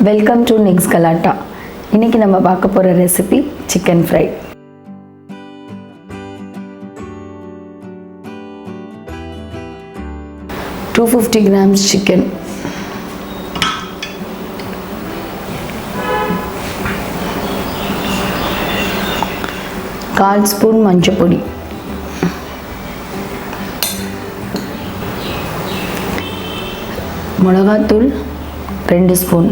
Welcome to Nicksgalatta. இன்னைக்கு நம்ம பார்க்க போற recipe chicken fry. $250 grams chicken, கால் ஸ்பூன் மஞ்சள் பொடி, மிளகாத்தூள் 2 ஸ்பூன்,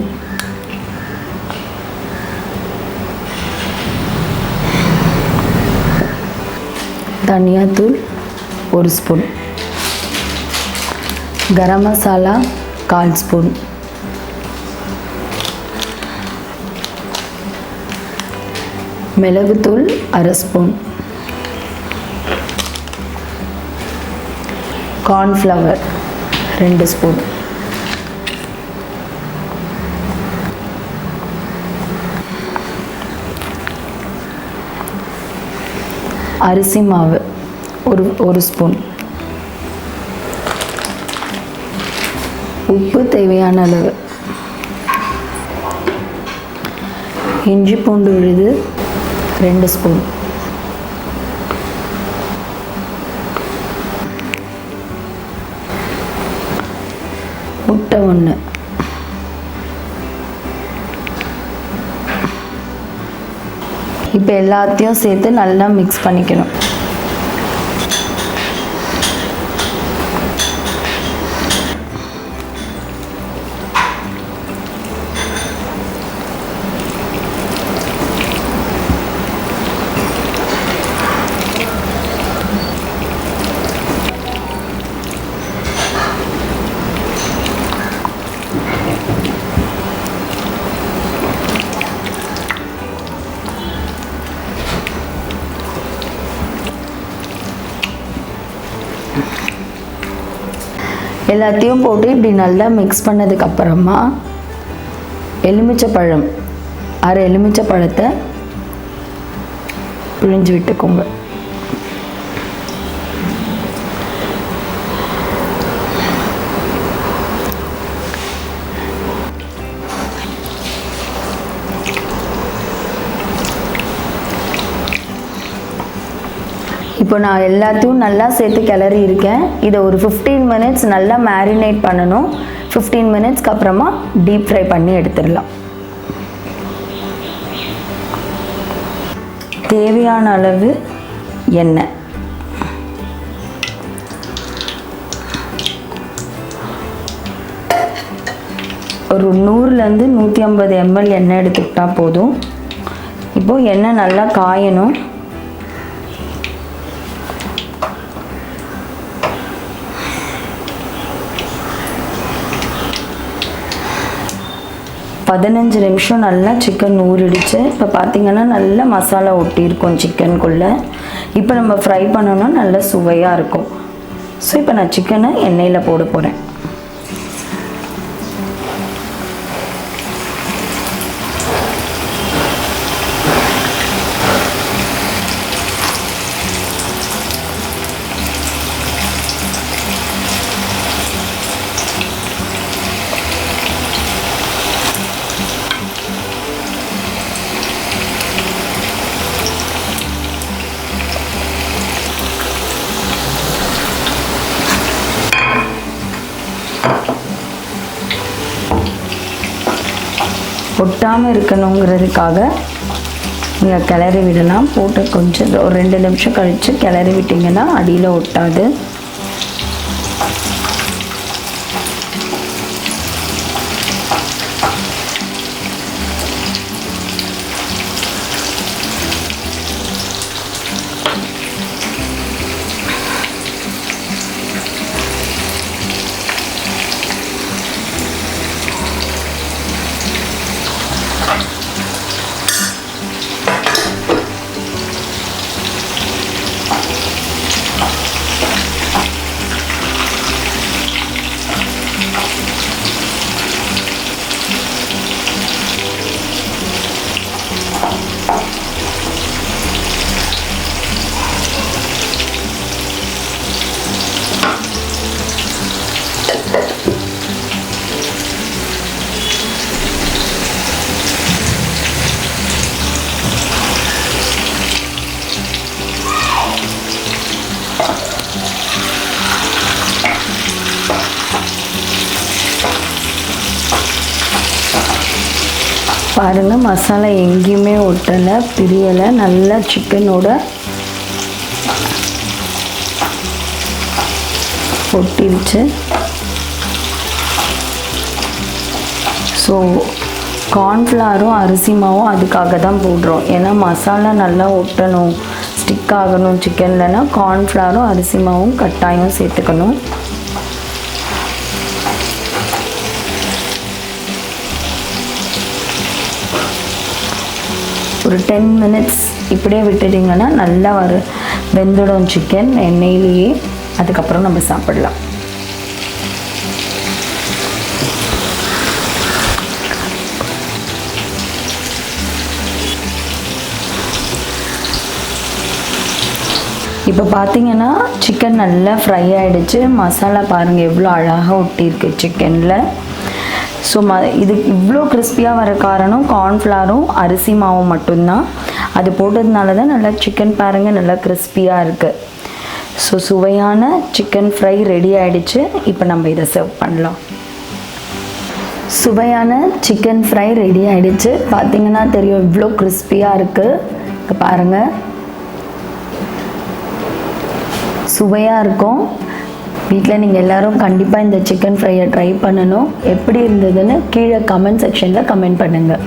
தனியாத்தூள் 1 ஸ்பூன், கரம் மசாலா 1/4 ஸ்பூன், மிளகுத்தூள் 1/2 ஸ்பூன், கார்ன்ஃப்ளவர் 2 ஸ்பூன், அரிசி மாவு ஒரு ஸ்பூன், உப்பு தேவையான அளவு, இஞ்சி பூண்டு விழுது 2 ஸ்பூன், முட்டை 1, இப்போ எல்லாத்தையும் சேர்த்து நல்லா மிக்ஸ் பண்ணிக்கணும். எல்லாத்தையும் போட்டு இப்படி நல்லா மிக்ஸ் பண்ணதுக்கு அப்புறமா எலுமிச்சை பழம் 1/2 எலுமிச்சை பழத்தை பிழிஞ்சு விட்டுக்கோங்க. இப்போ நான் எல்லாத்தையும் நல்லா சேர்த்து கிளறி இருக்கேன். இதை ஒரு 15 minutes நல்லா மேரினேட் பண்ணணும். 15 minutesக்கு அப்புறமா டீப் ஃப்ரை பண்ணி எடுத்துடலாம். தேவையான அளவு எண்ணெய், ஒரு 100 to 150 ml எண்ணெய் எடுத்துக்கிட்டா போதும். இப்போது எண்ணெய் நல்லா காயணும். பதினஞ்சு நிமிஷம் நல்லா சிக்கன் ஊறிடுச்சு. இப்போ பார்த்திங்கன்னா நல்லா மசாலா ஒட்டியிருக்கும் சிக்கனுக்குள்ளே. இப்போ நம்ம ஃப்ரை பண்ணோன்னா நல்லா சுவையாக இருக்கும். ஸோ இப்போ நான் சிக்கனை எண்ணெயில் போட போகிறேன். ஒட்டாமல் இருக்கணுங்கிறதுக்காக நீங்கள் கிளறி விடலாம். போட்டு கொஞ்சம் ஒரு 2 நிமிஷம் கழித்து கிளறி விட்டிங்கன்னா அடியில் ஒட்டாது. பாருங்கள், மசாலா எங்கேயுமே ஒட்டலை, பிரியலை, நல்லா சிக்கனோட ஒட்டிருச்சு. ஸோ கார்ன்ஃப்ளவரும் அரிசி மாவும் அதுக்காக தான் போடுறோம். ஏன்னா மசாலா நல்லா ஒட்டணும், ஸ்டிக் ஆகணும் சிக்கன்லனா கார்ன்ஃப்ளவரும் அரிசி மாவும் கட்டாயம் சேர்த்துக்கணும். ஒரு 10 மினிட்ஸ் இப்படியே விட்டுட்டிங்கன்னா நல்லா வெந்துடும் சிக்கன் எண்ணெயிலேயே. அதுக்கப்புறம் நம்ம சாப்பிடலாம். இப்போ பார்த்தீங்கன்னா சிக்கன் நல்லா ஃப்ரை ஆகிடுச்சு. மசாலா பாருங்கள் எவ்வளோ அழகாக ஒட்டியிருக்கு சிக்கனில். ஸோ இது இவ்வளோ கிறிஸ்பியாக வர காரணம் கார்ன்ஃப்ளவரும் அரிசி மாவும் மட்டும்தான். அது போட்டதுனால தான் நல்லா சிக்கன் பாருங்கள் நல்லா கிறிஸ்பியாக இருக்குது. ஸோ சுவையான சிக்கன் ஃப்ரை ரெடி ஆகிடுச்சு. இப்போ நம்ம இதை சர்வ் பண்ணலாம். சுவையான சிக்கன் ஃப்ரை ரெடி ஆகிடுச்சு. பார்த்திங்கன்னா தெரியும் இவ்வளோ கிறிஸ்பியாக இருக்குது. இப்போ பாருங்கள் சுவையாக இருக்கும். வீட்டில் நீங்கள் எல்லோரும் கண்டிப்பாக இந்த சிக்கன் ஃப்ரையை ட்ரை பண்ணணும். எப்படி இருந்ததுன்னு கீழே கமெண்ட் செக்ஷனில் கமெண்ட் பண்ணுங்கள்.